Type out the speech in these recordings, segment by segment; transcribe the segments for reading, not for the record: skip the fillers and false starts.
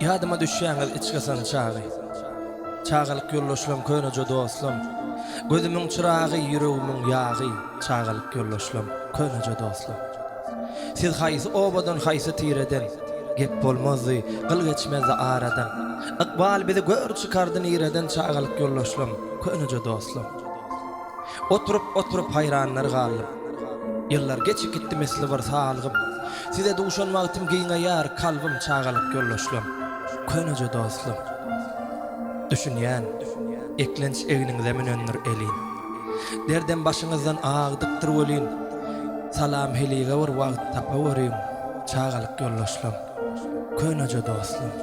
Yadıma düşýäňiz içgesan çagy. Çagalyk ýollaşlam köneje dostlam. Gözümiň çyragy, ýüregimiň ýagy. Çagalyk ýollaşlam köneje dostlam. Siz haýsy obadan haýsy tireden gep bolmazdy, gyl geçmezdi aradan. Iqbal bizi gör çykardy nireden çagalyk ýollaşlam köneje dostlam. Oturup hayranlar galyp. Yıllar geçip gitti mesli var sağlığım. Size duşanmak tim giýine ýar kalbim çagalyk ýollaşlam köneje dostlam. Düşünýän eklenç eginiň zemin önür elin. Derden başyňyzdan agdypdyr welin. Salam heliga bir wagt tapa berýin. Çagalyk ýollaşlam köneje dostlam.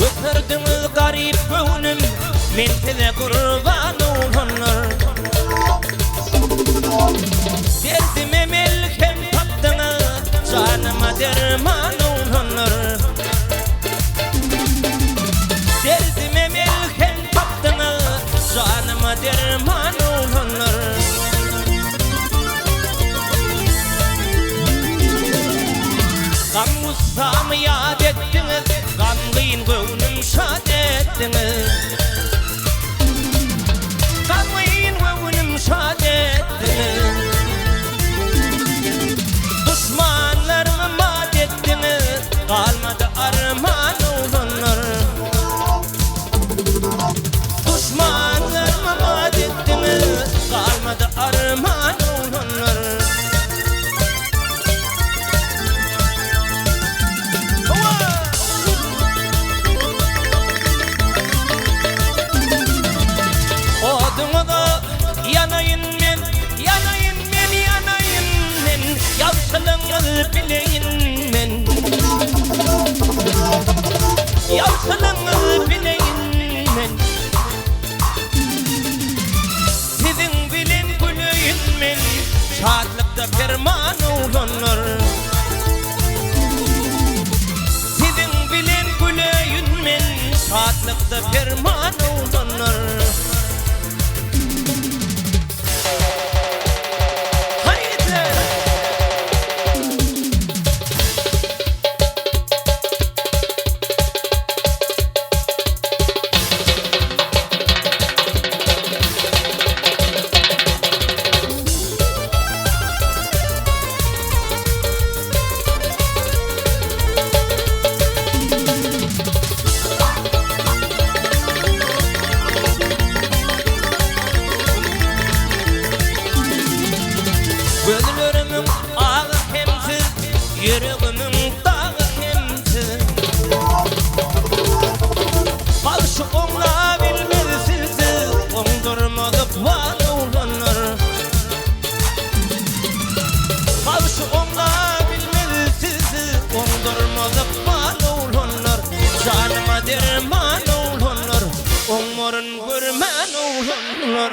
Götürdüňiz garip göwnüm, men size kurban olanlar. Derdime melhem tapdyňyz, janyma derman olanlar. Derdime melhem tapdyňyz, janyma derman olanlar. Gamsamy ýad etdiňiz, gamlyn göwnüm şad etdiňiz. Gamlyn göwnüm şad etdiňiz. Duşmanlarymy mat etdiňiz, galmady arman olanlar. Duşmanlarymy mat etdiňiz, galmady arman olanlar. Yavşalyňyz bileýin men. Yavşalyňyz bileýin men. Siziň bilen güleýin men. Şadlykda perman olanlar. Siziň bilen güleýin men. Şadlykda perman olanlar. Gözlerimin ağı hemsiz, yüreğimin dağı hemsiz. Balşı oňla bilmezsiz, oňdurmadyk var olanlar. Balşı oňla bilmezsiz, oňdurmadyk var olanlar. Janyma derman olanlar, oňmorun görmän olanlar.